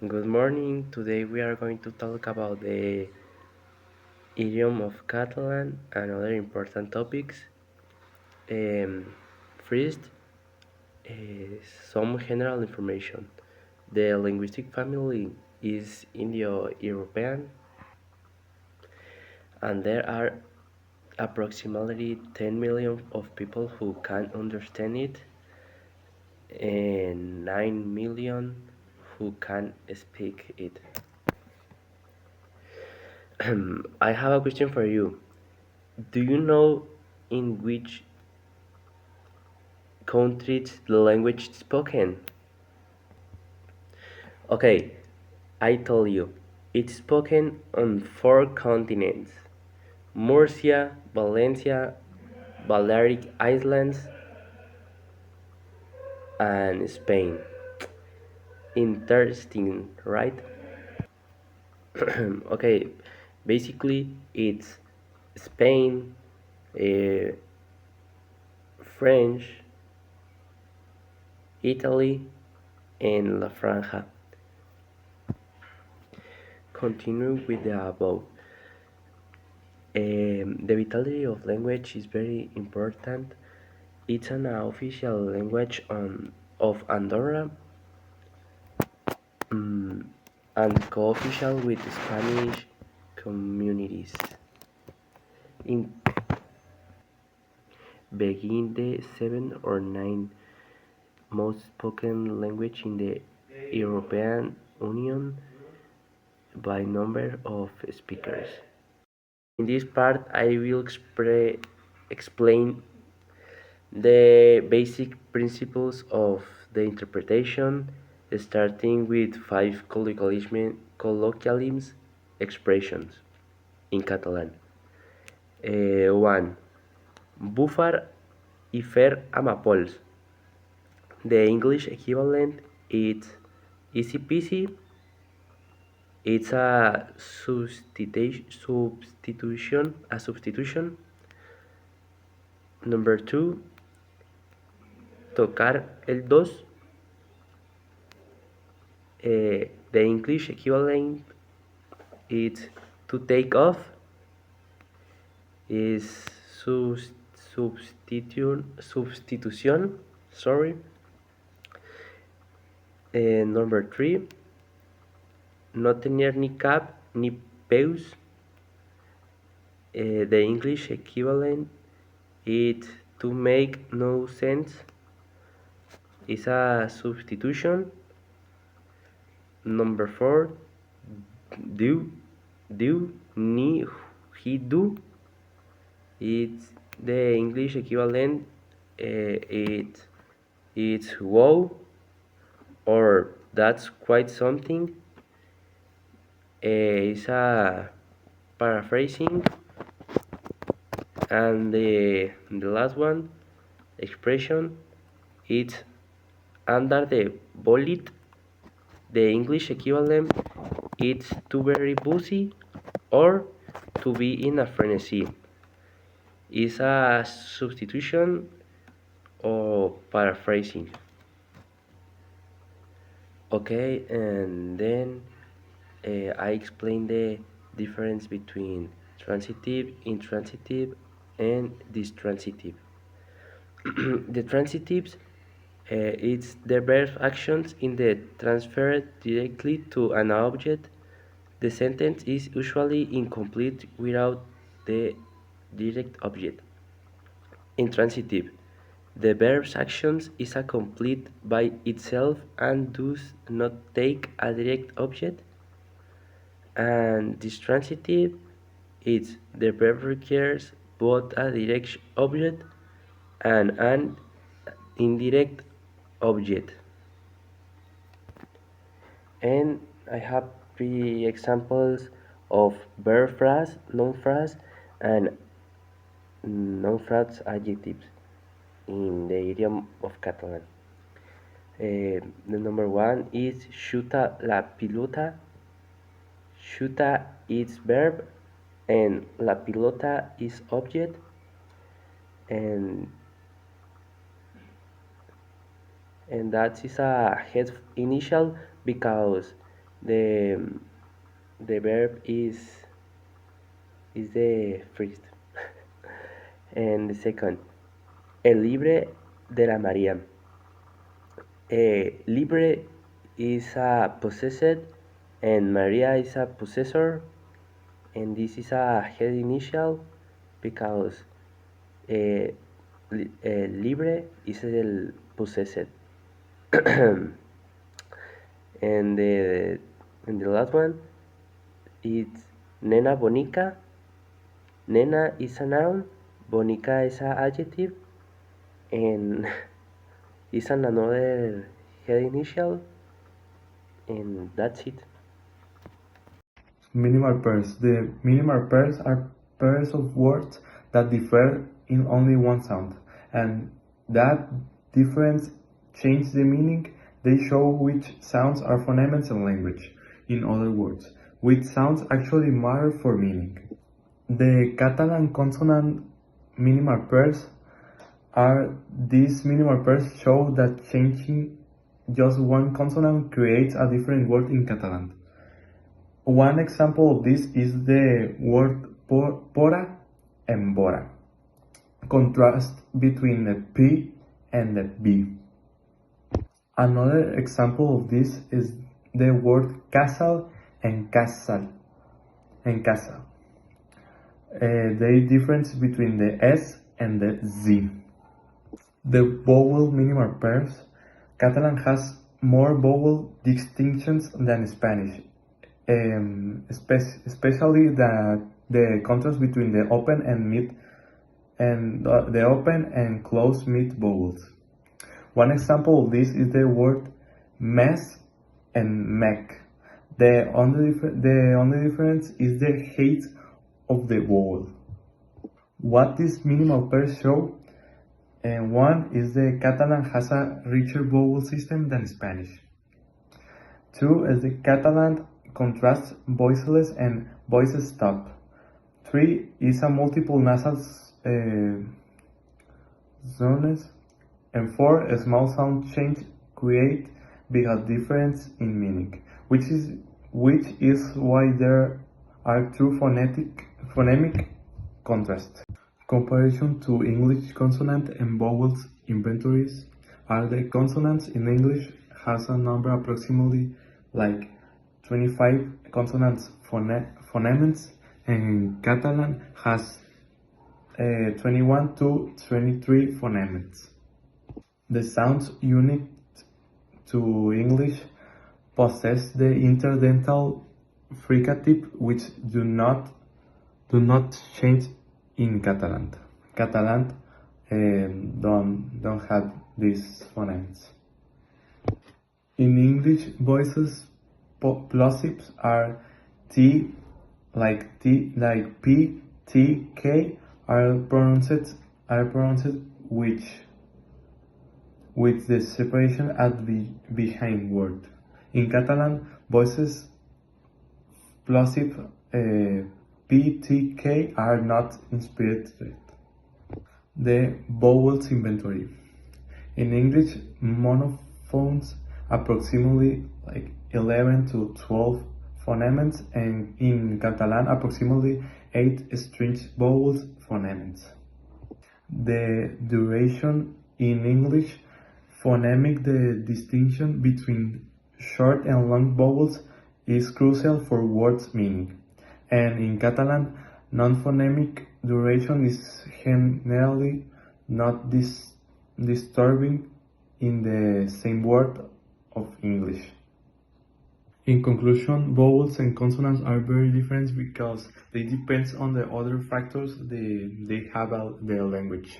Good morning. Today we are going to talk about the idiom of Catalan and other important topics. First, some general information. The linguistic family is Indo-European, and there are approximately 10 million of people who can understand it, and 9 million who can speak it. I have a question for you. Do you know in which countries the language spoken? Okay, I told you. It's spoken on four continents: Murcia, Valencia, Balearic Islands, and Spain. Interesting, right? Okay, basically it's Spain, uh, French, Italy, and La Franja. Continuing with the above, the vitality of language is very important. It's an official language of Andorra, mm, and co-official with Spanish communities. In begin the seven or nine most spoken language in the European Union by number of speakers. In this part, I will explain the basic principles of the interpretation, starting with five colloquialisms expressions in Catalan. 1. Bufar y fer amapols. The English equivalent is easy peasy. It's a substitution. Number 2, tocar el dos. The English equivalent is to take off, is substitution. Sorry. Number 3, no tener ni cap ni peus. The English equivalent is to make no sense, is a substitution. Number 4, do ni he do. It's the English equivalent. It's wow, or that's quite something. It's a paraphrasing. And the last one, expression, it's under the bullet. The English equivalent is to very busy or to be in a frenzy. Is a substitution or paraphrasing. Okay, and then I explain the difference between transitive, intransitive, and distransitive. The transitives, it's the verb actions in the transferred directly to an object. The sentence is usually incomplete without the direct object. Intransitive, the verb's actions is a complete by itself and does not take a direct object. And distransitive, it's the verb requires both a direct object and an indirect object. And I have three examples of verb phrase, noun phrase, and noun phrase adjectives in the idiom of Catalan. The number one is chuta la pilota. Chuta is verb and la pilota is object, and that is a head initial because The the verb is the first. And the second, el libre de la María. Libre is a possessed and Maria is a possessor, and this is a head initial because libre is el possessed. and the last one it's nena bonica. Nena is a noun, bonica is a adjective, and is another head initial, and that's it. Minimal pairs. The minimal pairs are pairs of words that differ in only one sound, and that difference changes the meaning. They show which sounds are phonemes in language. In other words, which sounds actually matter for meaning. The Catalan consonant minimal pairs are these minimal pairs show that changing just one consonant creates a different word in Catalan. One example of this is the word pora and bora. Contrast between the P and the B. Another example of this is the word casal and casal and casa. The difference between the S and the Z. The vowel minimal pairs. Catalan has more vowel distinctions than Spanish. Especially the contrast between the open and mid and the open and closed mid vowels. One example of this is the word mess and mech. The only difference is the height of the vowel. What these minimal pairs show, and one is the Catalan has a richer vowel system than Spanish. Two is the Catalan contrasts voiceless and voices stop. 3 is a multiple nasal zones, and 4 a small sound change create big difference in meaning, which is why there are two phonemic contrasts. Comparison to English consonant and vowels inventories are the consonants in English has a number approximately like 25 consonants phonemes, and Catalan has 21 to 23 phonemes. The sounds unique to English possess the interdental fricative which do not change in Catalan. Catalan don't have these phonemes. In English, voices plosives are T like P, T, K are pronounced with the separation at the behind word. In Catalan, voices plosive P, T, K are not inspired. The vowels inventory. In English, monophones approximately like 11 to 12 phonemes, and in Catalan approximately 8 string vowels phonemes. The duration in English phonemic, the distinction between short and long vowels is crucial for words meaning, and in Catalan non-phonemic duration is generally not disturbing in the same word of English. In conclusion, vowels and consonants are very different because they depend on the other factors they have the language.